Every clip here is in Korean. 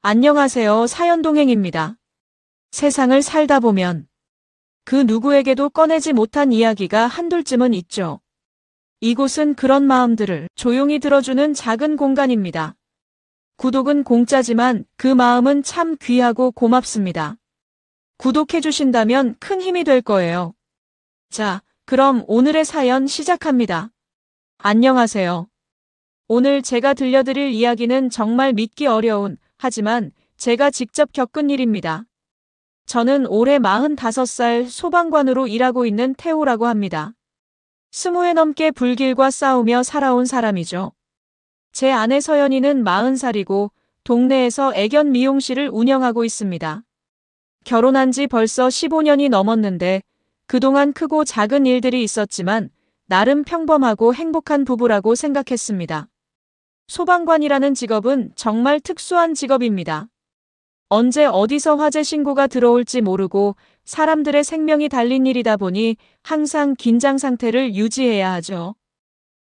안녕하세요. 사연동행입니다. 세상을 살다 보면 그 누구에게도 꺼내지 못한 이야기가 한둘쯤은 있죠. 이곳은 그런 마음들을 조용히 들어주는 작은 공간입니다. 구독은 공짜지만 그 마음은 참 귀하고 고맙습니다. 구독해주신다면 큰 힘이 될 거예요. 자, 그럼 오늘의 사연 시작합니다. 안녕하세요. 오늘 제가 들려드릴 이야기는 정말 믿기 어려운, 하지만 제가 직접 겪은 일입니다. 저는 올해 45살 소방관으로 일하고 있는 태호라고 합니다. 20회 넘게 불길과 싸우며 살아온 사람이죠. 제 아내 서연이는 40살이고 동네에서 애견 미용실을 운영하고 있습니다. 결혼한 지 벌써 15년이 넘었는데 그동안 크고 작은 일들이 있었지만 나름 평범하고 행복한 부부라고 생각했습니다. 소방관이라는 직업은 정말 특수한 직업입니다. 언제 어디서 화재 신고가 들어올지 모르고 사람들의 생명이 달린 일이다 보니 항상 긴장 상태를 유지해야 하죠.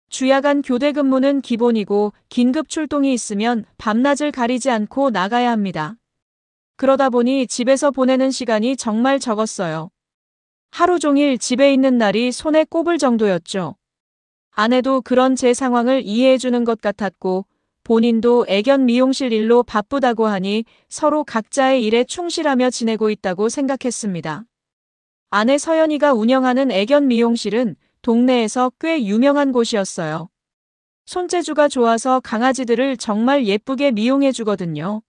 주야간 교대 근무는 기본이고 긴급 출동이 있으면 밤낮을 가리지 않고 나가야 합니다. 그러다 보니 집에서 보내는 시간이 정말 적었어요. 하루 종일 집에 있는 날이 손에 꼽을 정도였죠. 아내도 그런 제 상황을 이해해주는 것 같았고 본인도 애견 미용실 일로 바쁘다고 하니 서로 각자의 일에 충실하며 지내고 있다고 생각했습니다. 아내 서연이가 운영하는 애견 미용실은 동네에서 꽤 유명한 곳이었어요. 손재주가 좋아서 강아지들을 정말 예쁘게 미용해 주거든요.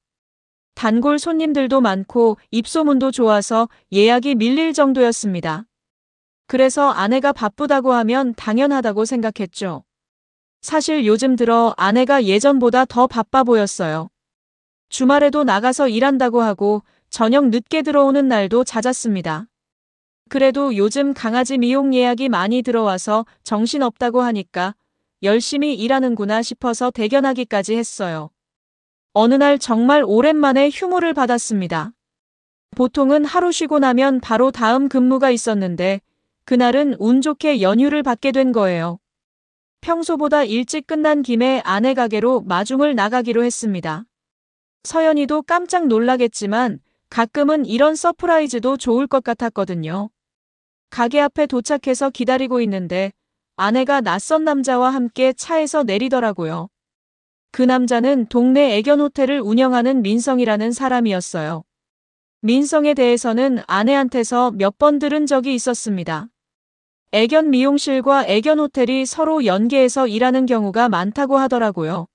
단골 손님들도 많고 입소문도 좋아서 예약이 밀릴 정도였습니다. 그래서 아내가 바쁘다고 하면 당연하다고 생각했죠. 사실 요즘 들어 아내가 예전보다 더 바빠 보였어요. 주말에도 나가서 일한다고 하고 저녁 늦게 들어오는 날도 잦았습니다. 그래도 요즘 강아지 미용 예약이 많이 들어와서 정신없다고 하니까 열심히 일하는구나 싶어서 대견하기까지 했어요. 어느 날 정말 오랜만에 휴무를 받았습니다. 보통은 하루 쉬고 나면 바로 다음 근무가 있었는데 그날은 운 좋게 연휴를 받게 된 거예요. 평소보다 일찍 끝난 김에 아내 가게로 마중을 나가기로 했습니다. 서연이도 깜짝 놀라겠지만 가끔은 이런 서프라이즈도 좋을 것 같았거든요. 가게 앞에 도착해서 기다리고 있는데 아내가 낯선 남자와 함께 차에서 내리더라고요. 그 남자는 동네 애견 호텔을 운영하는 민성이라는 사람이었어요. 민성에 대해서는 아내한테서 몇 번 들은 적이 있었습니다. 애견 미용실과 애견 호텔이 서로 연계해서 일하는 경우가 많다고 하더라고요.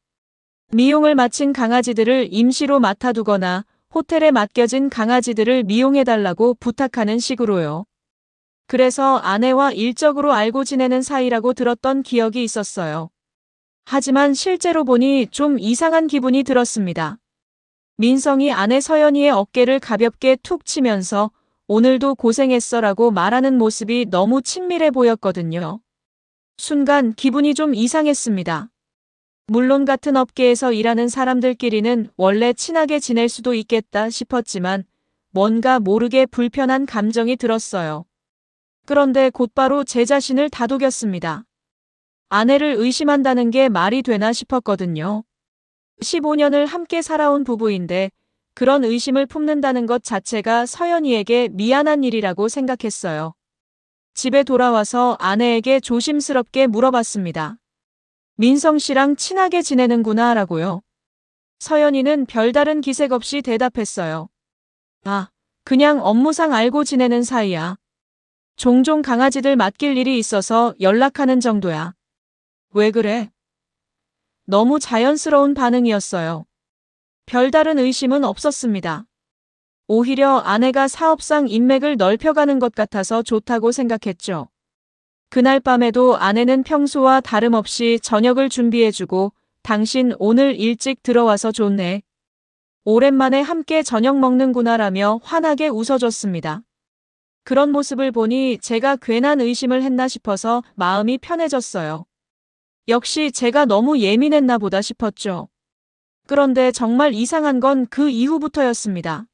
미용을 마친 강아지들을 임시로 맡아두거나 호텔에 맡겨진 강아지들을 미용해달라고 부탁하는 식으로요. 그래서 아내와 일적으로 알고 지내는 사이라고 들었던 기억이 있었어요. 하지만 실제로 보니 좀 이상한 기분이 들었습니다. 민성이 아내 서연이의 어깨를 가볍게 툭 치면서 오늘도 고생했어라고 말하는 모습이 너무 친밀해 보였거든요. 순간 기분이 좀 이상했습니다. 물론 같은 업계에서 일하는 사람들끼리는 원래 친하게 지낼 수도 있겠다 싶었지만 뭔가 모르게 불편한 감정이 들었어요. 그런데 곧바로 제 자신을 다독였습니다. 아내를 의심한다는 게 말이 되나 싶었거든요. 15년을 함께 살아온 부부인데 그런 의심을 품는다는 것 자체가 서연이에게 미안한 일이라고 생각했어요. 집에 돌아와서 아내에게 조심스럽게 물어봤습니다. 민성 씨랑 친하게 지내는구나 라고요. 서연이는 별다른 기색 없이 대답했어요. 아, 그냥 업무상 알고 지내는 사이야. 종종 강아지들 맡길 일이 있어서 연락하는 정도야. 왜 그래? 너무 자연스러운 반응이었어요. 별다른 의심은 없었습니다. 오히려 아내가 사업상 인맥을 넓혀가는 것 같아서 좋다고 생각했죠. 그날 밤에도 아내는 평소와 다름없이 저녁을 준비해주고 당신 오늘 일찍 들어와서 좋네. 오랜만에 함께 저녁 먹는구나라며 환하게 웃어줬습니다. 그런 모습을 보니 제가 괜한 의심을 했나 싶어서 마음이 편해졌어요. 역시 제가 너무 예민했나 보다 싶었죠. 그런데 정말 이상한 건 그 이후부터였습니다.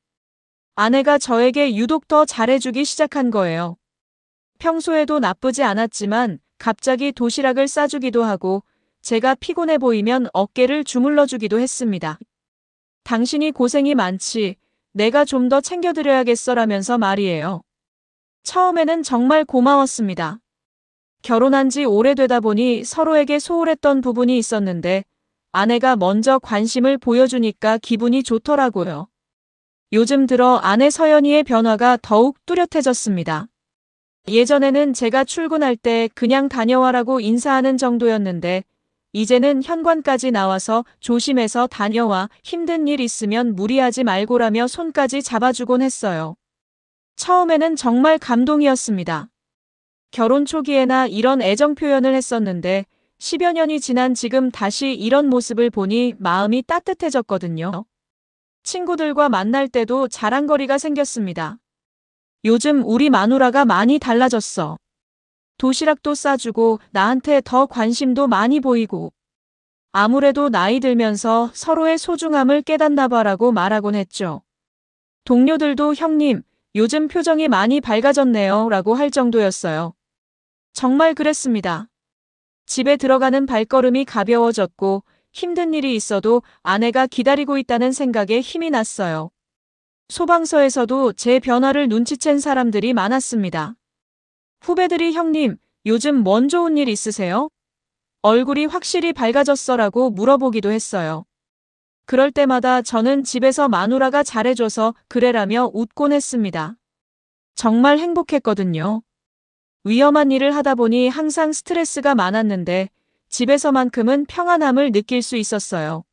아내가 저에게 유독 더 잘해주기 시작한 거예요. 평소에도 나쁘지 않았지만 갑자기 도시락을 싸주기도 하고 제가 피곤해 보이면 어깨를 주물러주기도 했습니다. 당신이 고생이 많지. 내가 좀 더 챙겨드려야겠어라면서 말이에요. 처음에는 정말 고마웠습니다. 결혼한 지 오래되다 보니 서로에게 소홀했던 부분이 있었는데 아내가 먼저 관심을 보여주니까 기분이 좋더라고요. 요즘 들어 아내 서연이의 변화가 더욱 뚜렷해졌습니다. 예전에는 제가 출근할 때 그냥 다녀와라고 인사하는 정도였는데 이제는 현관까지 나와서 조심해서 다녀와, 힘든 일 있으면 무리하지 말고라며 손까지 잡아주곤 했어요. 처음에는 정말 감동이었습니다. 결혼 초기에나 이런 애정 표현을 했었는데 10여 년이 지난 지금 다시 이런 모습을 보니 마음이 따뜻해졌거든요. 친구들과 만날 때도 자랑거리가 생겼습니다. 요즘 우리 마누라가 많이 달라졌어. 도시락도 싸주고 나한테 더 관심도 많이 보이고. 아무래도 나이 들면서 서로의 소중함을 깨닫나 봐라고 말하곤 했죠. 동료들도 형님, 요즘 표정이 많이 밝아졌네요 라고 할 정도였어요. 정말 그랬습니다. 집에 들어가는 발걸음이 가벼워졌고 힘든 일이 있어도 아내가 기다리고 있다는 생각에 힘이 났어요. 소방서에서도 제 변화를 눈치챈 사람들이 많았습니다. 후배들이 형님, 요즘 뭔 좋은 일 있으세요? 얼굴이 확실히 밝아졌어라고 물어보기도 했어요. 그럴 때마다 저는 집에서 마누라가 잘해줘서 그래라며 웃곤 했습니다. 정말 행복했거든요. 위험한 일을 하다 보니 항상 스트레스가 많았는데 집에서만큼은 평안함을 느낄 수 있었어요.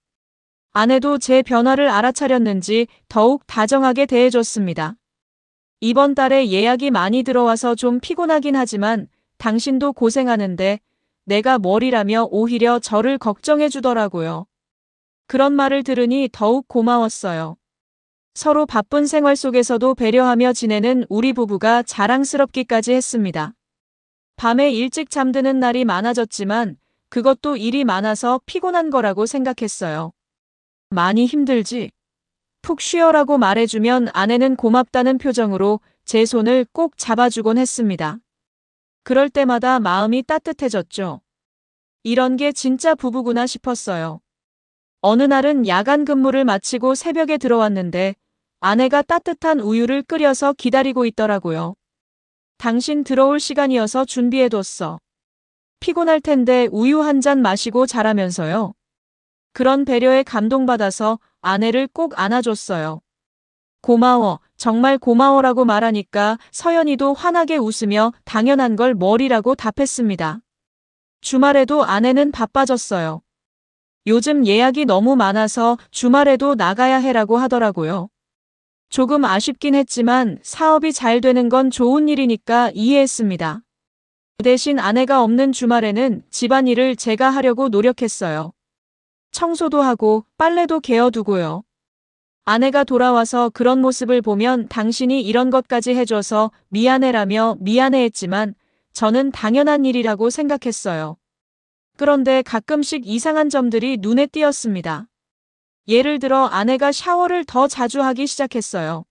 아내도 제 변화를 알아차렸는지 더욱 다정하게 대해줬습니다. 이번 달에 예약이 많이 들어와서 좀 피곤하긴 하지만 당신도 고생하는데 내가 뭘이라며 오히려 저를 걱정해 주더라고요. 그런 말을 들으니 더욱 고마웠어요. 서로 바쁜 생활 속에서도 배려하며 지내는 우리 부부가 자랑스럽기까지 했습니다. 밤에 일찍 잠드는 날이 많아졌지만 그것도 일이 많아서 피곤한 거라고 생각했어요. 많이 힘들지? 푹 쉬어라고 말해주면 아내는 고맙다는 표정으로 제 손을 꼭 잡아주곤 했습니다. 그럴 때마다 마음이 따뜻해졌죠. 이런 게 진짜 부부구나 싶었어요. 어느 날은 야간 근무를 마치고 새벽에 들어왔는데 아내가 따뜻한 우유를 끓여서 기다리고 있더라고요. 당신 들어올 시간이어서 준비해뒀어. 피곤할 텐데 우유 한 잔 마시고 자라면서요. 그런 배려에 감동받아서 아내를 꼭 안아줬어요. 고마워, 정말 고마워라고 말하니까 서연이도 환하게 웃으며 당연한 걸 뭐리라고 답했습니다. 주말에도 아내는 바빠졌어요. 요즘 예약이 너무 많아서 주말에도 나가야 해라고 하더라고요. 조금 아쉽긴 했지만 사업이 잘 되는 건 좋은 일이니까 이해했습니다. 대신 아내가 없는 주말에는 집안일을 제가 하려고 노력했어요. 청소도 하고 빨래도 개어두고요. 아내가 돌아와서 그런 모습을 보면 당신이 이런 것까지 해줘서 미안해라며 미안해했지만 저는 당연한 일이라고 생각했어요. 그런데 가끔씩 이상한 점들이 눈에 띄었습니다. 예를 들어 아내가 샤워를 더 자주 하기 시작했어요.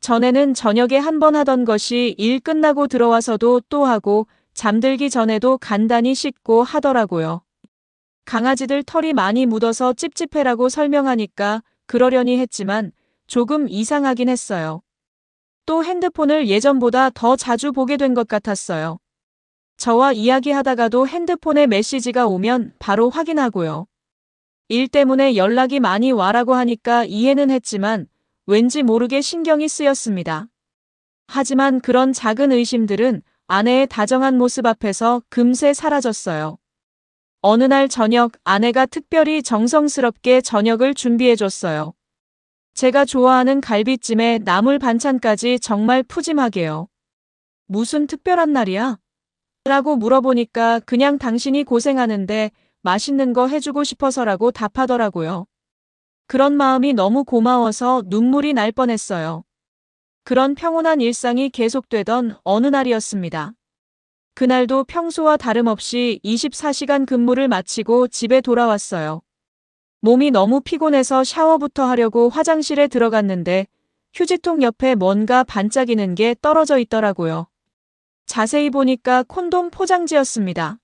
전에는 저녁에 한 번 하던 것이 일 끝나고 들어와서도 또 하고 잠들기 전에도 간단히 씻고 하더라고요. 강아지들 털이 많이 묻어서 찝찝해라고 설명하니까 그러려니 했지만 조금 이상하긴 했어요. 또 핸드폰을 예전보다 더 자주 보게 된 것 같았어요. 저와 이야기하다가도 핸드폰에 메시지가 오면 바로 확인하고요. 일 때문에 연락이 많이 와라고 하니까 이해는 했지만 왠지 모르게 신경이 쓰였습니다. 하지만 그런 작은 의심들은 아내의 다정한 모습 앞에서 금세 사라졌어요. 어느 날 저녁 아내가 특별히 정성스럽게 저녁을 준비해줬어요. 제가 좋아하는 갈비찜에 나물 반찬까지 정말 푸짐하게요. 무슨 특별한 날이야? 라고 물어보니까 그냥 당신이 고생하는데 맛있는 거 해주고 싶어서라고 답하더라고요. 그런 마음이 너무 고마워서 눈물이 날 뻔했어요. 그런 평온한 일상이 계속되던 어느 날이었습니다. 그날도 평소와 다름없이 24시간 근무를 마치고 집에 돌아왔어요. 몸이 너무 피곤해서 샤워부터 하려고 화장실에 들어갔는데 휴지통 옆에 뭔가 반짝이는 게 떨어져 있더라고요. 자세히 보니까 콘돔 포장지였습니다.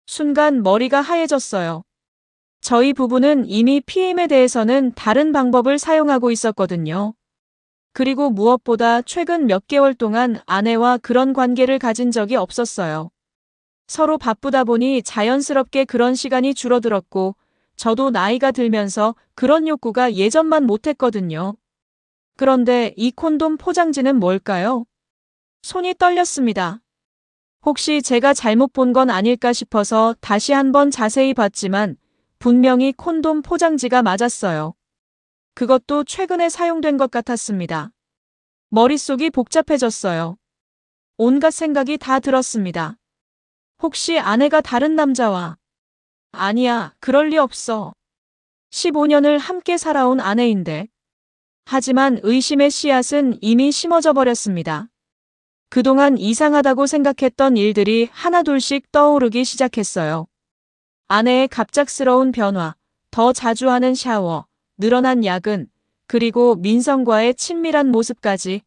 순간 머리가 하얘졌어요. 저희 부부는 이미 피임에 대해서는 다른 방법을 사용하고 있었거든요. 그리고 무엇보다 최근 몇 개월 동안 아내와 그런 관계를 가진 적이 없었어요. 서로 바쁘다 보니 자연스럽게 그런 시간이 줄어들었고, 저도 나이가 들면서 그런 욕구가 예전만 못했거든요. 그런데 이 콘돔 포장지는 뭘까요? 손이 떨렸습니다. 혹시 제가 잘못 본 건 아닐까 싶어서 다시 한번 자세히 봤지만 분명히 콘돔 포장지가 맞았어요. 그것도 최근에 사용된 것 같았습니다. 머릿속이 복잡해졌어요. 온갖 생각이 다 들었습니다. 혹시 아내가 다른 남자와? 아니야, 그럴 리 없어. 15년을 함께 살아온 아내인데. 하지만 의심의 씨앗은 이미 심어져 버렸습니다. 그동안 이상하다고 생각했던 일들이 하나둘씩 떠오르기 시작했어요. 아내의 갑작스러운 변화, 더 자주 하는 샤워, 늘어난 야근, 그리고 민성과의 친밀한 모습까지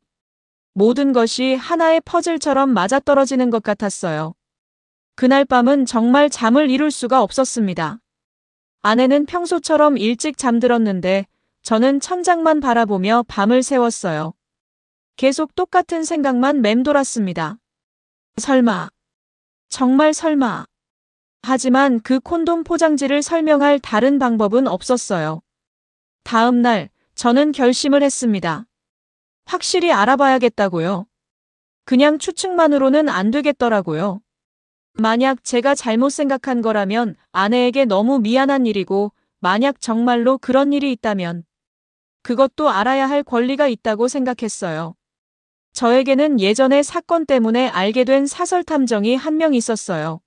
모든 것이 하나의 퍼즐처럼 맞아떨어지는 것 같았어요. 그날 밤은 정말 잠을 이룰 수가 없었습니다. 아내는 평소처럼 일찍 잠들었는데 저는 천장만 바라보며 밤을 새웠어요. 계속 똑같은 생각만 맴돌았습니다. 설마, 정말 설마. 하지만 그 콘돔 포장지를 설명할 다른 방법은 없었어요. 다음 날, 저는 결심을 했습니다. 확실히 알아봐야겠다고요. 그냥 추측만으로는 안 되겠더라고요. 만약 제가 잘못 생각한 거라면 아내에게 너무 미안한 일이고, 만약 정말로 그런 일이 있다면 그것도 알아야 할 권리가 있다고 생각했어요. 저에게는 예전의 사건 때문에 알게 된 사설 탐정이 한 명 있었어요.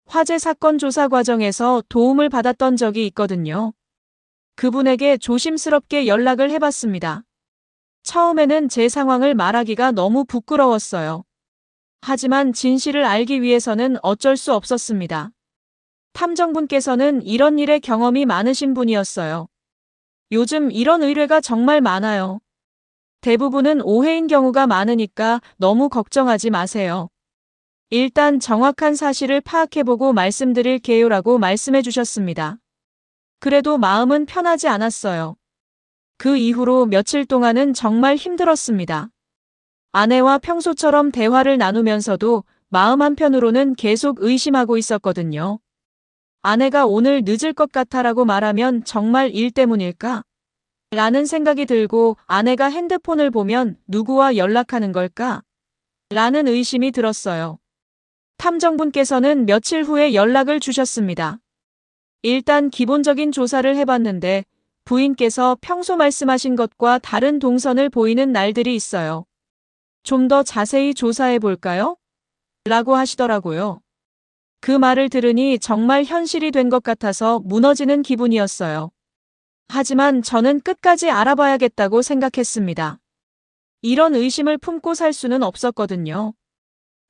화재 사건 조사 과정에서 도움을 받았던 적이 있거든요. 그분에게 조심스럽게 연락을 해봤습니다. 처음에는 제 상황을 말하기가 너무 부끄러웠어요. 하지만 진실을 알기 위해서는 어쩔 수 없었습니다. 탐정분께서는 이런 일에 경험이 많으신 분이었어요. 요즘 이런 의뢰가 정말 많아요. 대부분은 오해인 경우가 많으니까 너무 걱정하지 마세요. 일단 정확한 사실을 파악해보고 말씀드릴게요라고 말씀해 주셨습니다. 그래도 마음은 편하지 않았어요. 그 이후로 며칠 동안은 정말 힘들었습니다. 아내와 평소처럼 대화를 나누면서도 마음 한편으로는 계속 의심하고 있었거든요. 아내가 오늘 늦을 것 같아라고 말하면 정말 일 때문일까? 라는 생각이 들고 아내가 핸드폰을 보면 누구와 연락하는 걸까? 라는 의심이 들었어요. 탐정분께서는 며칠 후에 연락을 주셨습니다. 일단 기본적인 조사를 해봤는데 부인께서 평소 말씀하신 것과 다른 동선을 보이는 날들이 있어요. 좀 더 자세히 조사해 볼까요? 라고 하시더라고요. 그 말을 들으니 정말 현실이 된 것 같아서 무너지는 기분이었어요. 하지만 저는 끝까지 알아봐야겠다고 생각했습니다. 이런 의심을 품고 살 수는 없었거든요.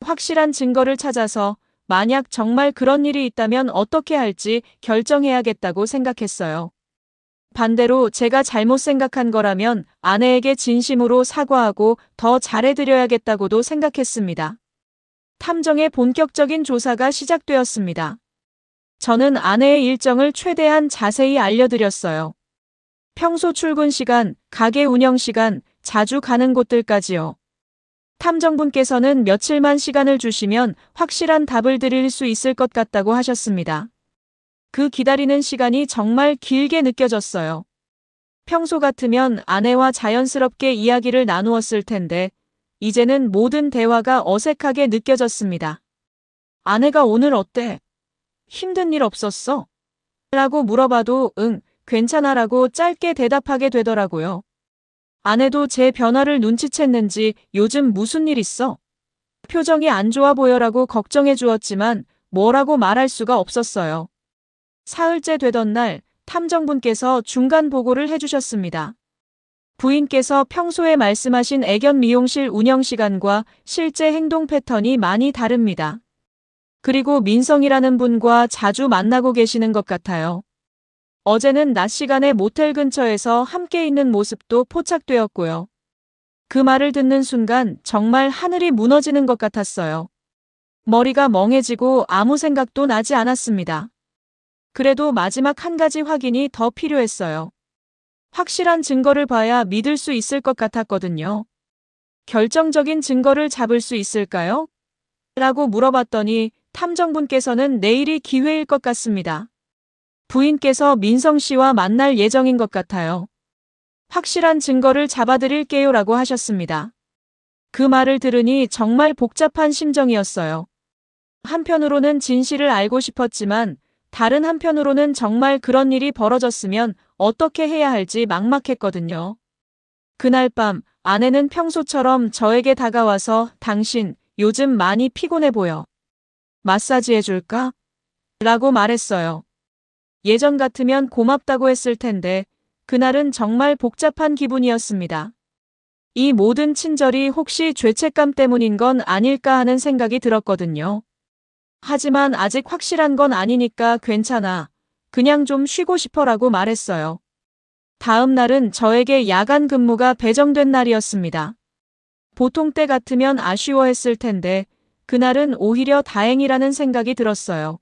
확실한 증거를 찾아서 만약 정말 그런 일이 있다면 어떻게 할지 결정해야겠다고 생각했어요. 반대로 제가 잘못 생각한 거라면 아내에게 진심으로 사과하고 더 잘해드려야겠다고도 생각했습니다. 탐정의 본격적인 조사가 시작되었습니다. 저는 아내의 일정을 최대한 자세히 알려드렸어요. 평소 출근 시간, 가게 운영 시간, 자주 가는 곳들까지요. 탐정분께서는 며칠만 시간을 주시면 확실한 답을 드릴 수 있을 것 같다고 하셨습니다. 그 기다리는 시간이 정말 길게 느껴졌어요. 평소 같으면 아내와 자연스럽게 이야기를 나누었을 텐데 이제는 모든 대화가 어색하게 느껴졌습니다. 아내가 오늘 어때? 힘든 일 없었어? 라고 물어봐도 응, 괜찮아라고 짧게 대답하게 되더라고요. 아내도 제 변화를 눈치챘는지 요즘 무슨 일 있어? 표정이 안 좋아 보여라고 걱정해 주었지만 뭐라고 말할 수가 없었어요. 사흘째 되던 날 탐정분께서 중간 보고를 해주셨습니다. 부인께서 평소에 말씀하신 애견 미용실 운영 시간과 실제 행동 패턴이 많이 다릅니다. 그리고 민성이라는 분과 자주 만나고 계시는 것 같아요. 어제는 낮 시간에 모텔 근처에서 함께 있는 모습도 포착되었고요. 그 말을 듣는 순간 정말 하늘이 무너지는 것 같았어요. 머리가 멍해지고 아무 생각도 나지 않았습니다. 그래도 마지막 한 가지 확인이 더 필요했어요. 확실한 증거를 봐야 믿을 수 있을 것 같았거든요. 결정적인 증거를 잡을 수 있을까요? 라고 물어봤더니 탐정분께서는 내일이 기회일 것 같습니다. 부인께서 민성 씨와 만날 예정인 것 같아요. 확실한 증거를 잡아드릴게요 라고 하셨습니다. 그 말을 들으니 정말 복잡한 심정이었어요. 한편으로는 진실을 알고 싶었지만 다른 한편으로는 정말 그런 일이 벌어졌으면 어떻게 해야 할지 막막했거든요. 그날 밤 아내는 평소처럼 저에게 다가와서 당신 요즘 많이 피곤해 보여. 마사지 해줄까? 라고 말했어요. 예전 같으면 고맙다고 했을 텐데 그날은 정말 복잡한 기분이었습니다. 이 모든 친절이 혹시 죄책감 때문인 건 아닐까 하는 생각이 들었거든요. 하지만 아직 확실한 건 아니니까 괜찮아. 그냥 좀 쉬고 싶어라고 말했어요. 다음 날은 저에게 야간 근무가 배정된 날이었습니다. 보통 때 같으면 아쉬워했을 텐데 그날은 오히려 다행이라는 생각이 들었어요.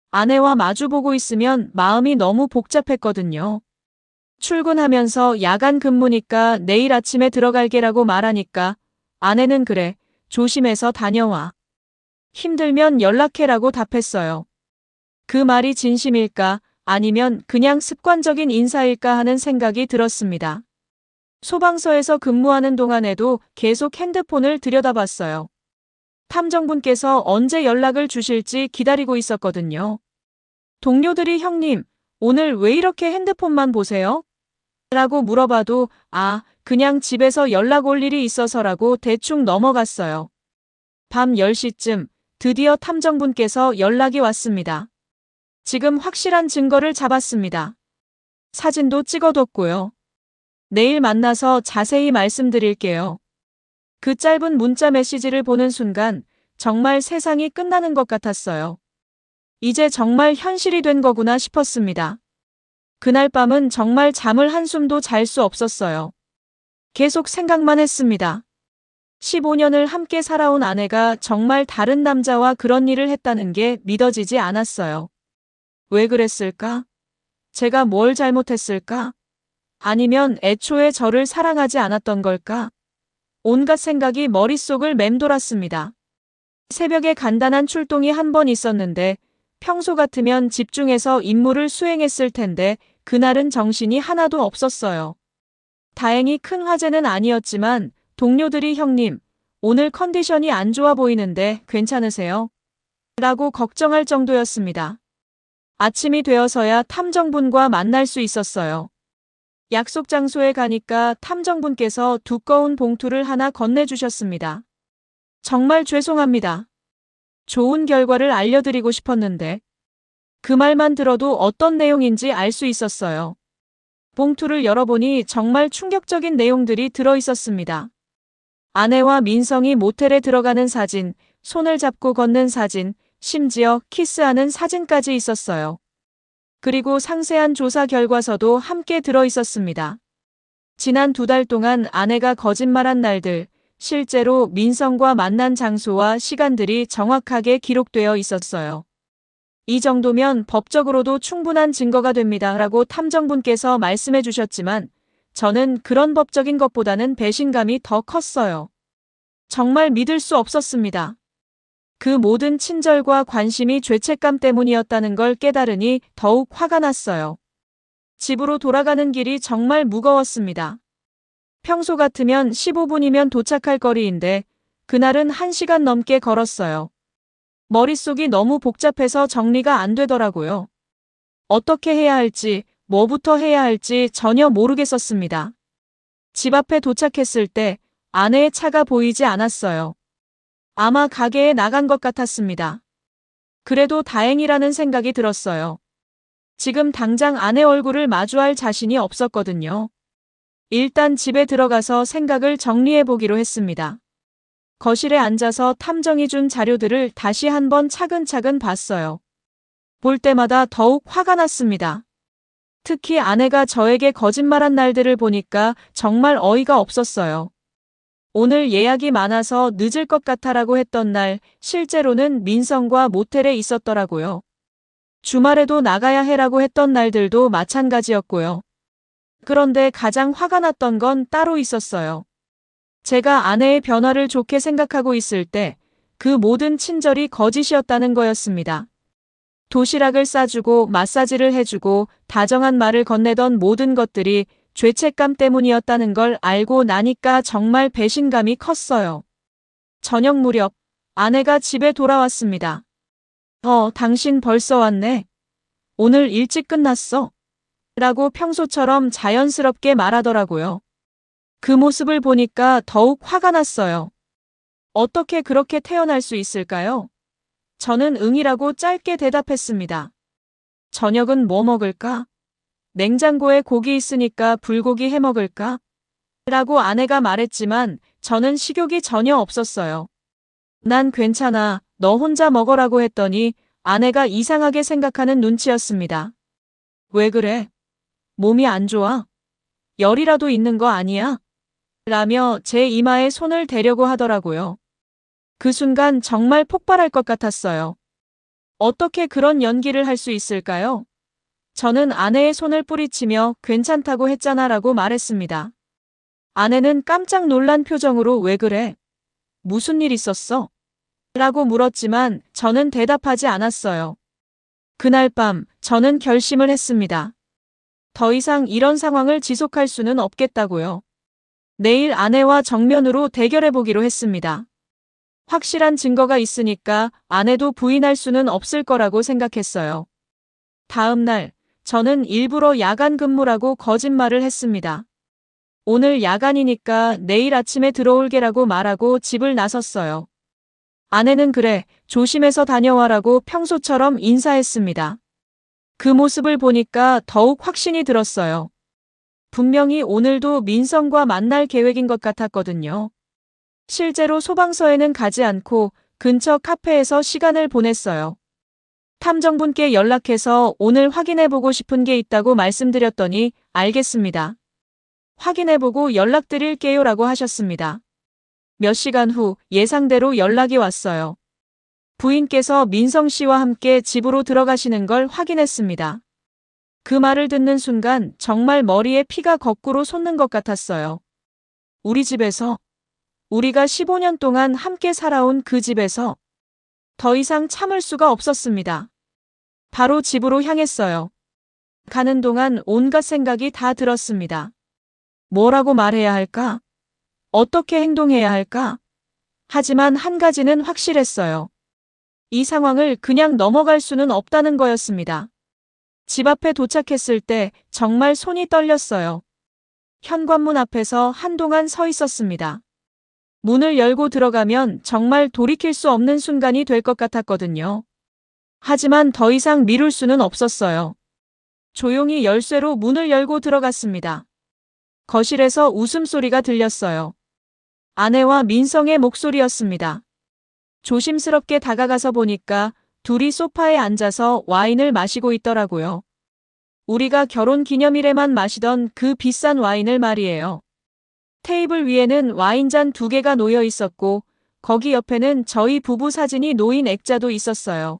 아내와 마주보고 있으면 마음이 너무 복잡했거든요. 출근하면서 야간 근무니까 내일 아침에 들어갈게라고 말하니까 아내는 그래, 조심해서 다녀와. 힘들면 연락해라고 답했어요. 그 말이 진심일까 아니면 그냥 습관적인 인사일까 하는 생각이 들었습니다. 소방서에서 근무하는 동안에도 계속 핸드폰을 들여다봤어요. 탐정분께서 언제 연락을 주실지 기다리고 있었거든요. 동료들이 형님, 오늘 왜 이렇게 핸드폰만 보세요? 라고 물어봐도 그냥 집에서 연락 올 일이 있어서라고 대충 넘어갔어요. 밤 10시쯤 드디어 탐정분께서 연락이 왔습니다. 지금 확실한 증거를 잡았습니다. 사진도 찍어뒀고요. 내일 만나서 자세히 말씀드릴게요. 그 짧은 문자 메시지를 보는 순간 정말 세상이 끝나는 것 같았어요. 이제 정말 현실이 된 거구나 싶었습니다. 그날 밤은 정말 잠을 한숨도 잘 수 없었어요. 계속 생각만 했습니다. 15년을 함께 살아온 아내가 정말 다른 남자와 그런 일을 했다는 게 믿어지지 않았어요. 왜 그랬을까? 제가 뭘 잘못했을까? 아니면 애초에 저를 사랑하지 않았던 걸까? 온갖 생각이 머릿속을 맴돌았습니다. 새벽에 간단한 출동이 한 번 있었는데 평소 같으면 집중해서 임무를 수행했을 텐데 그날은 정신이 하나도 없었어요. 다행히 큰 화재는 아니었지만 동료들이 형님, 오늘 컨디션이 안 좋아 보이는데 괜찮으세요? 라고 걱정할 정도였습니다. 아침이 되어서야 탐정분과 만날 수 있었어요. 약속 장소에 가니까 탐정분께서 두꺼운 봉투를 하나 건네주셨습니다. 정말 죄송합니다. 좋은 결과를 알려드리고 싶었는데 그 말만 들어도 어떤 내용인지 알 수 있었어요. 봉투를 열어보니 정말 충격적인 내용들이 들어있었습니다. 아내와 민성이 모텔에 들어가는 사진, 손을 잡고 걷는 사진, 심지어 키스하는 사진까지 있었어요. 그리고 상세한 조사 결과서도 함께 들어있었습니다. 지난 2달 동안 아내가 거짓말한 날들, 실제로 민성과 만난 장소와 시간들이 정확하게 기록되어 있었어요. 이 정도면 법적으로도 충분한 증거가 됩니다. 라고 탐정분께서 말씀해 주셨지만 저는 그런 법적인 것보다는 배신감이 더 컸어요. 정말 믿을 수 없었습니다. 그 모든 친절과 관심이 죄책감 때문이었다는 걸 깨달으니 더욱 화가 났어요. 집으로 돌아가는 길이 정말 무거웠습니다. 평소 같으면 15분이면 도착할 거리인데 그날은 1시간 넘게 걸었어요. 머릿속이 너무 복잡해서 정리가 안 되더라고요. 어떻게 해야 할지, 뭐부터 해야 할지 전혀 모르겠었습니다. 집 앞에 도착했을 때 아내의 차가 보이지 않았어요. 아마 가게에 나간 것 같았습니다. 그래도 다행이라는 생각이 들었어요. 지금 당장 아내 얼굴을 마주할 자신이 없었거든요. 일단 집에 들어가서 생각을 정리해 보기로 했습니다. 거실에 앉아서 탐정이 준 자료들을 다시 한번 차근차근 봤어요. 볼 때마다 더욱 화가 났습니다. 특히 아내가 저에게 거짓말한 날들을 보니까 정말 어이가 없었어요. 오늘 예약이 많아서 늦을 것 같아라고 했던 날, 실제로는 민성과 모텔에 있었더라고요. 주말에도 나가야 해라고 했던 날들도 마찬가지였고요. 그런데 가장 화가 났던 건 따로 있었어요. 제가 아내의 변화를 좋게 생각하고 있을 때 그 모든 친절이 거짓이었다는 거였습니다. 도시락을 싸주고 마사지를 해주고 다정한 말을 건네던 모든 것들이 죄책감 때문이었다는 걸 알고 나니까 정말 배신감이 컸어요. 저녁 무렵 아내가 집에 돌아왔습니다. 당신 벌써 왔네. 오늘 일찍 끝났어. 라고 평소처럼 자연스럽게 말하더라고요. 그 모습을 보니까 더욱 화가 났어요. 어떻게 그렇게 태어날 수 있을까요? 저는 응이라고 짧게 대답했습니다. 저녁은 뭐 먹을까? 냉장고에 고기 있으니까 불고기 해 먹을까? 라고 아내가 말했지만 저는 식욕이 전혀 없었어요. 난 괜찮아, 너 혼자 먹으라고 했더니 아내가 이상하게 생각하는 눈치였습니다. 왜 그래? 몸이 안 좋아? 열이라도 있는 거 아니야? 라며 제 이마에 손을 대려고 하더라고요. 그 순간 정말 폭발할 것 같았어요. 어떻게 그런 연기를 할 수 있을까요? 저는 아내의 손을 뿌리치며 괜찮다고 했잖아 라고 말했습니다. 아내는 깜짝 놀란 표정으로 왜 그래? 무슨 일 있었어? 라고 물었지만 저는 대답하지 않았어요. 그날 밤 저는 결심을 했습니다. 더 이상 이런 상황을 지속할 수는 없겠다고요. 내일 아내와 정면으로 대결해보기로 했습니다. 확실한 증거가 있으니까 아내도 부인할 수는 없을 거라고 생각했어요. 다음 날 저는 일부러 야간 근무라고 거짓말을 했습니다. 오늘 야간이니까 내일 아침에 들어올게라고 말하고 집을 나섰어요. 아내는 그래, 조심해서 다녀와라고 평소처럼 인사했습니다. 그 모습을 보니까 더욱 확신이 들었어요. 분명히 오늘도 민성과 만날 계획인 것 같았거든요. 실제로 소방서에는 가지 않고 근처 카페에서 시간을 보냈어요. 탐정분께 연락해서 오늘 확인해보고 싶은 게 있다고 말씀드렸더니 알겠습니다. 확인해보고 연락드릴게요 라고 하셨습니다. 몇 시간 후 예상대로 연락이 왔어요. 부인께서 민성 씨와 함께 집으로 들어가시는 걸 확인했습니다. 그 말을 듣는 순간 정말 머리에 피가 거꾸로 솟는 것 같았어요. 우리 집에서, 우리가 15년 동안 함께 살아온 그 집에서 더 이상 참을 수가 없었습니다. 바로 집으로 향했어요. 가는 동안 온갖 생각이 다 들었습니다. 뭐라고 말해야 할까? 어떻게 행동해야 할까? 하지만 한 가지는 확실했어요. 이 상황을 그냥 넘어갈 수는 없다는 거였습니다. 집 앞에 도착했을 때 정말 손이 떨렸어요. 현관문 앞에서 한동안 서 있었습니다. 문을 열고 들어가면 정말 돌이킬 수 없는 순간이 될 것 같았거든요. 하지만 더 이상 미룰 수는 없었어요. 조용히 열쇠로 문을 열고 들어갔습니다. 거실에서 웃음소리가 들렸어요. 아내와 민성의 목소리였습니다. 조심스럽게 다가가서 보니까 둘이 소파에 앉아서 와인을 마시고 있더라고요. 우리가 결혼 기념일에만 마시던 그 비싼 와인을 말이에요. 테이블 위에는 와인잔 2개가 놓여 있었고 거기 옆에는 저희 부부 사진이 놓인 액자도 있었어요.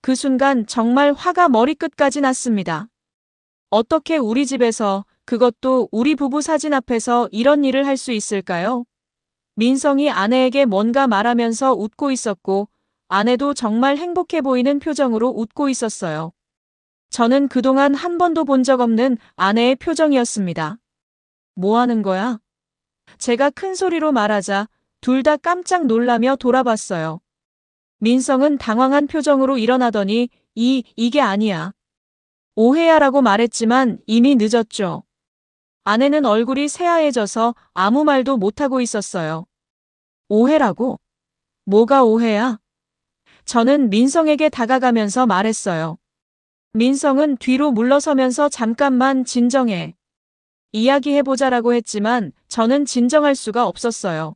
그 순간 정말 화가 머리끝까지 났습니다. 어떻게 우리 집에서, 그것도 우리 부부 사진 앞에서 이런 일을 할 수 있을까요? 민성이 아내에게 뭔가 말하면서 웃고 있었고 아내도 정말 행복해 보이는 표정으로 웃고 있었어요. 저는 그동안 한 번도 본 적 없는 아내의 표정이었습니다. 뭐 하는 거야? 제가 큰 소리로 말하자 둘 다 깜짝 놀라며 돌아봤어요. 민성은 당황한 표정으로 일어나더니 이게 아니야. 오해야 라고 말했지만 이미 늦었죠. 아내는 얼굴이 새하얘져서 아무 말도 못하고 있었어요. 오해라고? 뭐가 오해야? 저는 민성에게 다가가면서 말했어요. 민성은 뒤로 물러서면서 잠깐만 진정해. 이야기해보자라고 했지만 저는 진정할 수가 없었어요.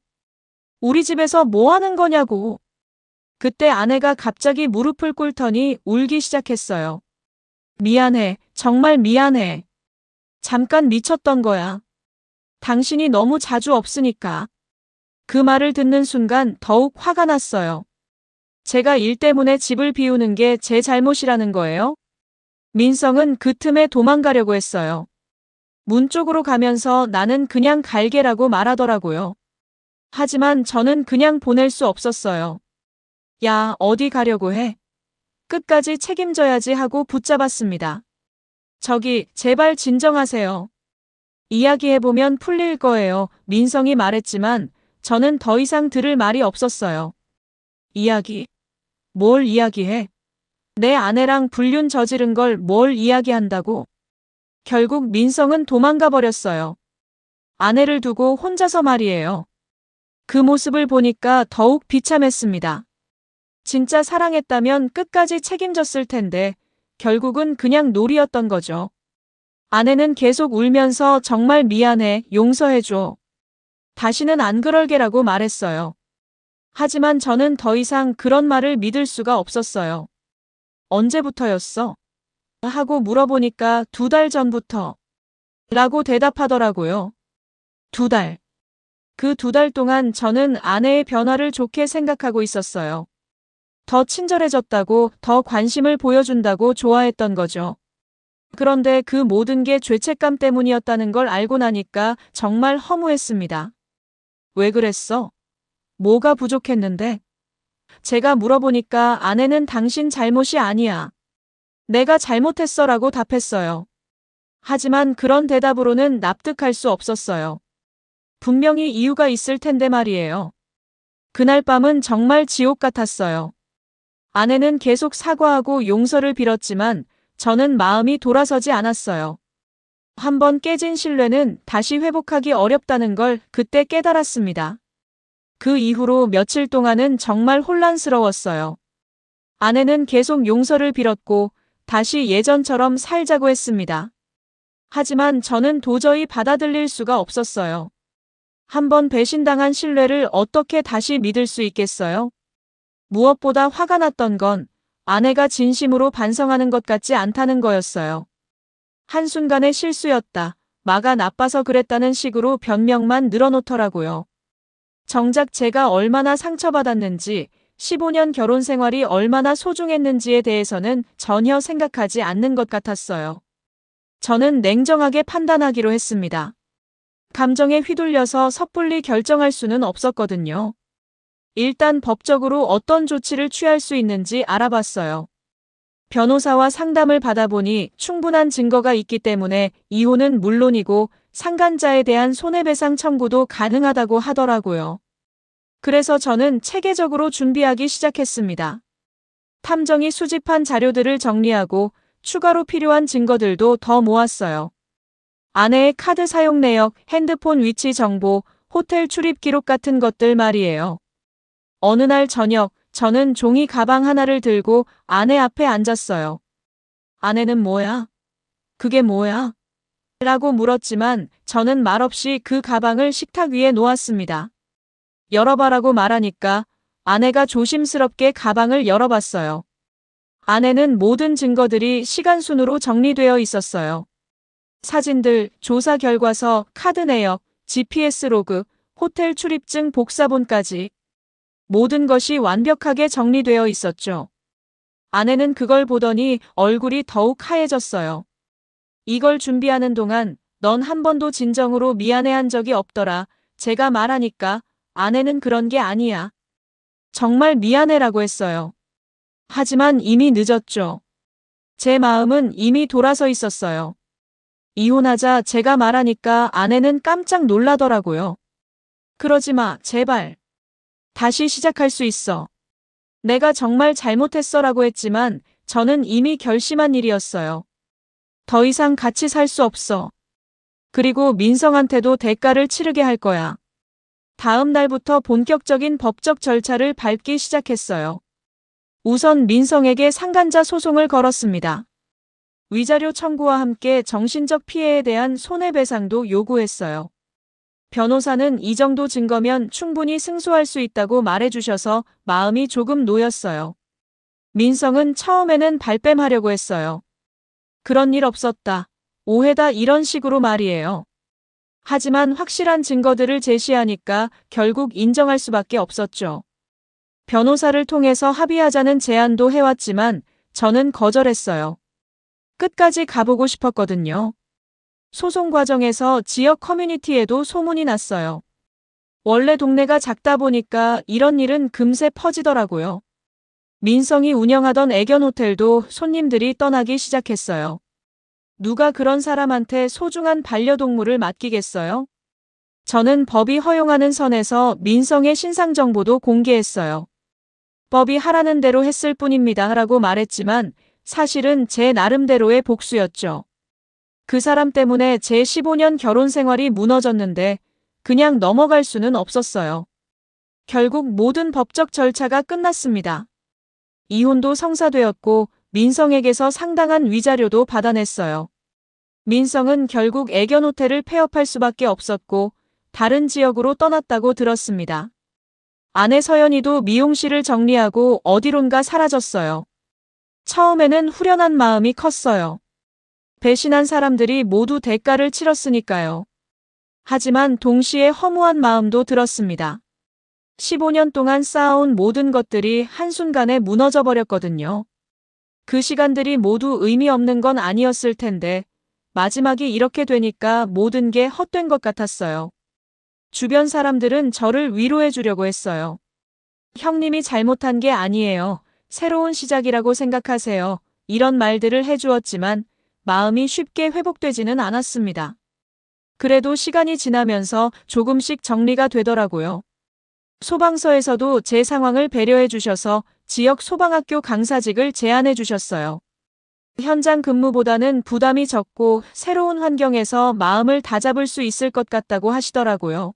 우리 집에서 뭐 하는 거냐고. 그때 아내가 갑자기 무릎을 꿇더니 울기 시작했어요. 미안해, 정말 미안해. 잠깐 미쳤던 거야. 당신이 너무 자주 없으니까. 그 말을 듣는 순간 더욱 화가 났어요. 제가 일 때문에 집을 비우는 게 제 잘못이라는 거예요? 민성은 그 틈에 도망가려고 했어요. 문 쪽으로 가면서 나는 그냥 갈게라고 말하더라고요. 하지만 저는 그냥 보낼 수 없었어요. 야, 어디 가려고 해? 끝까지 책임져야지 하고 붙잡았습니다. 저기, 제발 진정하세요. 이야기해보면 풀릴 거예요. 민성이 말했지만 저는 더 이상 들을 말이 없었어요. 이야기? 뭘 이야기해? 내 아내랑 불륜 저지른 걸 뭘 이야기한다고? 결국 민성은 도망가 버렸어요. 아내를 두고 혼자서 말이에요. 그 모습을 보니까 더욱 비참했습니다. 진짜 사랑했다면 끝까지 책임졌을 텐데 결국은 그냥 놀이였던 거죠. 아내는 계속 울면서 정말 미안해, 용서해줘. 다시는 안 그럴게라고 말했어요. 하지만 저는 더 이상 그런 말을 믿을 수가 없었어요. 언제부터였어? 하고 물어보니까 2달 전부터. 라고 대답하더라고요. 2달. 그 2달 동안 저는 아내의 변화를 좋게 생각하고 있었어요. 더 친절해졌다고, 더 관심을 보여준다고 좋아했던 거죠. 그런데 그 모든 게 죄책감 때문이었다는 걸 알고 나니까 정말 허무했습니다. 왜 그랬어? 뭐가 부족했는데? 제가 물어보니까 아내는 당신 잘못이 아니야. 내가 잘못했어라고 답했어요. 하지만 그런 대답으로는 납득할 수 없었어요. 분명히 이유가 있을 텐데 말이에요. 그날 밤은 정말 지옥 같았어요. 아내는 계속 사과하고 용서를 빌었지만 저는 마음이 돌아서지 않았어요. 한번 깨진 신뢰는 다시 회복하기 어렵다는 걸 그때 깨달았습니다. 그 이후로 며칠 동안은 정말 혼란스러웠어요. 아내는 계속 용서를 빌었고 다시 예전처럼 살자고 했습니다. 하지만 저는 도저히 받아들일 수가 없었어요. 한번 배신당한 신뢰를 어떻게 다시 믿을 수 있겠어요? 무엇보다 화가 났던 건 아내가 진심으로 반성하는 것 같지 않다는 거였어요. 한순간의 실수였다. 마가 나빠서 그랬다는 식으로 변명만 늘어놓더라고요. 정작 제가 얼마나 상처받았는지, 15년 결혼 생활이 얼마나 소중했는지에 대해서는 전혀 생각하지 않는 것 같았어요. 저는 냉정하게 판단하기로 했습니다. 감정에 휘둘려서 섣불리 결정할 수는 없었거든요. 일단 법적으로 어떤 조치를 취할 수 있는지 알아봤어요. 변호사와 상담을 받아보니 충분한 증거가 있기 때문에 이혼은 물론이고 상간자에 대한 손해배상 청구도 가능하다고 하더라고요. 그래서 저는 체계적으로 준비하기 시작했습니다. 탐정이 수집한 자료들을 정리하고 추가로 필요한 증거들도 더 모았어요. 아내의 카드 사용 내역, 핸드폰 위치 정보, 호텔 출입 기록 같은 것들 말이에요. 어느 날 저녁, 저는 종이 가방 하나를 들고 아내 앞에 앉았어요. 아내는 뭐야? 그게 뭐야? 라고 물었지만 저는 말없이 그 가방을 식탁 위에 놓았습니다. 열어봐라고 말하니까 아내가 조심스럽게 가방을 열어봤어요. 안에는 모든 증거들이 시간순으로 정리되어 있었어요. 사진들, 조사 결과서, 카드 내역, GPS 로그, 호텔 출입증 복사본까지 모든 것이 완벽하게 정리되어 있었죠. 아내는 그걸 보더니 얼굴이 더욱 하얘졌어요. 이걸 준비하는 동안 넌 한 번도 진정으로 미안해한 적이 없더라. 제가 말하니까 아내는 그런 게 아니야. 정말 미안해라고 했어요. 하지만 이미 늦었죠. 제 마음은 이미 돌아서 있었어요. 이혼하자 제가 말하니까 아내는 깜짝 놀라더라고요. 그러지 마, 제발. 다시 시작할 수 있어. 내가 정말 잘못했어라고 했지만 저는 이미 결심한 일이었어요. 더 이상 같이 살 수 없어. 그리고 민성한테도 대가를 치르게 할 거야. 다음 날부터 본격적인 법적 절차를 밟기 시작했어요. 우선 민성에게 상간자 소송을 걸었습니다. 위자료 청구와 함께 정신적 피해에 대한 손해배상도 요구했어요. 변호사는 이 정도 증거면 충분히 승소할 수 있다고 말해주셔서 마음이 조금 놓였어요. 민성은 처음에는 발뺌하려고 했어요. 그런 일 없었다. 오해다 이런 식으로 말이에요. 하지만 확실한 증거들을 제시하니까 결국 인정할 수밖에 없었죠. 변호사를 통해서 합의하자는 제안도 해왔지만 저는 거절했어요. 끝까지 가보고 싶었거든요. 소송 과정에서 지역 커뮤니티에도 소문이 났어요. 원래 동네가 작다 보니까 이런 일은 금세 퍼지더라고요. 민성이 운영하던 애견 호텔도 손님들이 떠나기 시작했어요. 누가 그런 사람한테 소중한 반려동물을 맡기겠어요? 저는 법이 허용하는 선에서 민성의 신상 정보도 공개했어요. 법이 하라는 대로 했을 뿐입니다 라고 말했지만 사실은 제 나름대로의 복수였죠. 그 사람 때문에 제 15년 결혼 생활이 무너졌는데 그냥 넘어갈 수는 없었어요. 결국 모든 법적 절차가 끝났습니다. 이혼도 성사되었고 민성에게서 상당한 위자료도 받아냈어요. 민성은 결국 애견 호텔을 폐업할 수밖에 없었고 다른 지역으로 떠났다고 들었습니다. 아내 서연이도 미용실을 정리하고 어디론가 사라졌어요. 처음에는 후련한 마음이 컸어요. 배신한 사람들이 모두 대가를 치렀으니까요. 하지만 동시에 허무한 마음도 들었습니다. 15년 동안 쌓아온 모든 것들이 한순간에 무너져 버렸거든요. 그 시간들이 모두 의미 없는 건 아니었을 텐데 마지막이 이렇게 되니까 모든 게 헛된 것 같았어요. 주변 사람들은 저를 위로해 주려고 했어요. 형님이 잘못한 게 아니에요. 새로운 시작이라고 생각하세요. 이런 말들을 해주었지만 마음이 쉽게 회복되지는 않았습니다. 그래도 시간이 지나면서 조금씩 정리가 되더라고요. 소방서에서도 제 상황을 배려해 주셔서 지역 소방학교 강사직을 제안해 주셨어요. 현장 근무보다는 부담이 적고 새로운 환경에서 마음을 다잡을 수 있을 것 같다고 하시더라고요.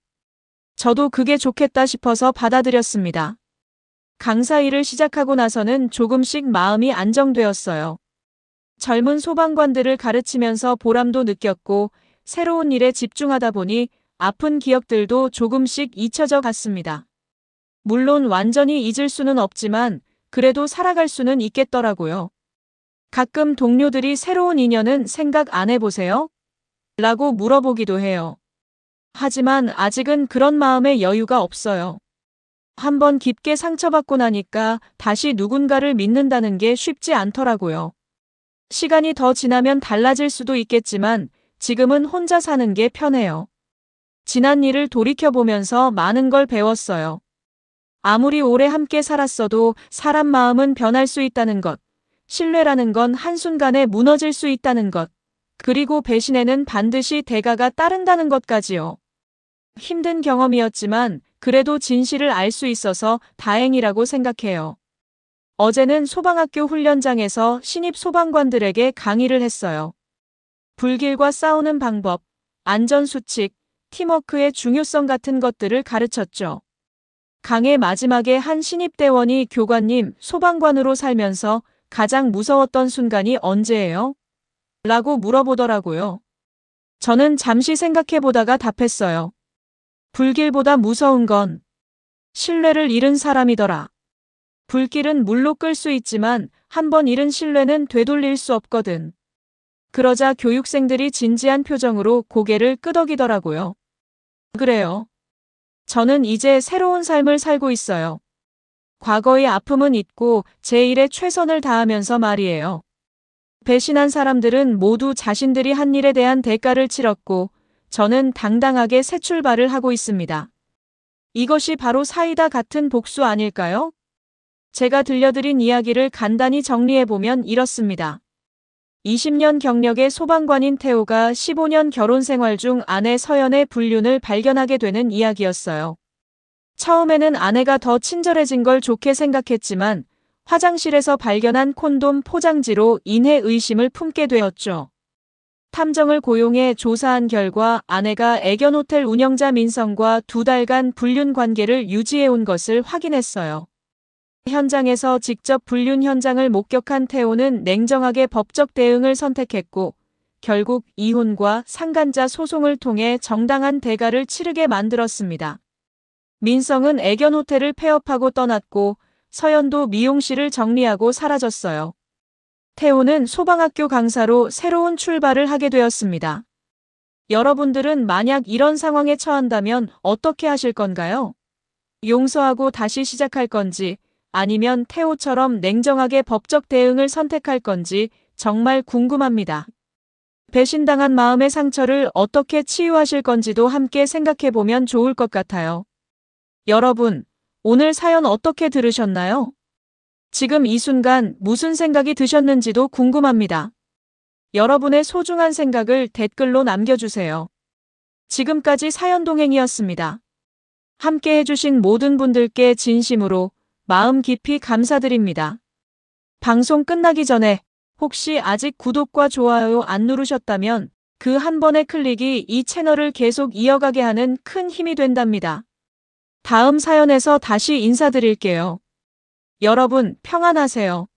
저도 그게 좋겠다 싶어서 받아들였습니다. 강사 일을 시작하고 나서는 조금씩 마음이 안정되었어요. 젊은 소방관들을 가르치면서 보람도 느꼈고 새로운 일에 집중하다 보니 아픈 기억들도 조금씩 잊혀져 갔습니다. 물론 완전히 잊을 수는 없지만 그래도 살아갈 수는 있겠더라고요. 가끔 동료들이 새로운 인연은 생각 안 해보세요? 라고 물어보기도 해요. 하지만 아직은 그런 마음의 여유가 없어요. 한번 깊게 상처받고 나니까 다시 누군가를 믿는다는 게 쉽지 않더라고요. 시간이 더 지나면 달라질 수도 있겠지만 지금은 혼자 사는 게 편해요. 지난 일을 돌이켜보면서 많은 걸 배웠어요. 아무리 오래 함께 살았어도 사람 마음은 변할 수 있다는 것, 신뢰라는 건 한순간에 무너질 수 있다는 것, 그리고 배신에는 반드시 대가가 따른다는 것까지요. 힘든 경험이었지만 그래도 진실을 알 수 있어서 다행이라고 생각해요. 어제는 소방학교 훈련장에서 신입 소방관들에게 강의를 했어요. 불길과 싸우는 방법, 안전수칙, 팀워크의 중요성 같은 것들을 가르쳤죠. 강의 마지막에 한 신입대원이 교관님, 소방관으로 살면서 가장 무서웠던 순간이 언제예요? 라고 물어보더라고요. 저는 잠시 생각해보다가 답했어요. 불길보다 무서운 건 신뢰를 잃은 사람이더라. 불길은 물로 끌 수 있지만 한번 잃은 신뢰는 되돌릴 수 없거든. 그러자 교육생들이 진지한 표정으로 고개를 끄덕이더라고요. 그래요. 저는 이제 새로운 삶을 살고 있어요. 과거의 아픔은 잊고 제 일에 최선을 다하면서 말이에요. 배신한 사람들은 모두 자신들이 한 일에 대한 대가를 치렀고 저는 당당하게 새 출발을 하고 있습니다. 이것이 바로 사이다 같은 복수 아닐까요? 제가 들려드린 이야기를 간단히 정리해보면 이렇습니다. 20년 경력의 소방관인 태호가 15년 결혼 생활 중 아내 서연의 불륜을 발견하게 되는 이야기였어요. 처음에는 아내가 더 친절해진 걸 좋게 생각했지만 화장실에서 발견한 콘돔 포장지로 인해 의심을 품게 되었죠. 탐정을 고용해 조사한 결과 아내가 애견 호텔 운영자 민성과 2달간 불륜 관계를 유지해온 것을 확인했어요. 현장에서 직접 불륜 현장을 목격한 태호는 냉정하게 법적 대응을 선택했고 결국 이혼과 상간자 소송을 통해 정당한 대가를 치르게 만들었습니다. 민성은 애견 호텔을 폐업하고 떠났고 서연도 미용실을 정리하고 사라졌어요. 태호는 소방학교 강사로 새로운 출발을 하게 되었습니다. 여러분들은 만약 이런 상황에 처한다면 어떻게 하실 건가요? 용서하고 다시 시작할 건지, 아니면 태호처럼 냉정하게 법적 대응을 선택할 건지 정말 궁금합니다. 배신당한 마음의 상처를 어떻게 치유하실 건지도 함께 생각해보면 좋을 것 같아요. 여러분, 오늘 사연 어떻게 들으셨나요? 지금 이 순간 무슨 생각이 드셨는지도 궁금합니다. 여러분의 소중한 생각을 댓글로 남겨주세요. 지금까지 사연동행이었습니다. 함께 해주신 모든 분들께 진심으로 마음 깊이 감사드립니다. 방송 끝나기 전에 혹시 아직 구독과 좋아요 안 누르셨다면 그 한 번의 클릭이 이 채널을 계속 이어가게 하는 큰 힘이 된답니다. 다음 사연에서 다시 인사드릴게요. 여러분 평안하세요.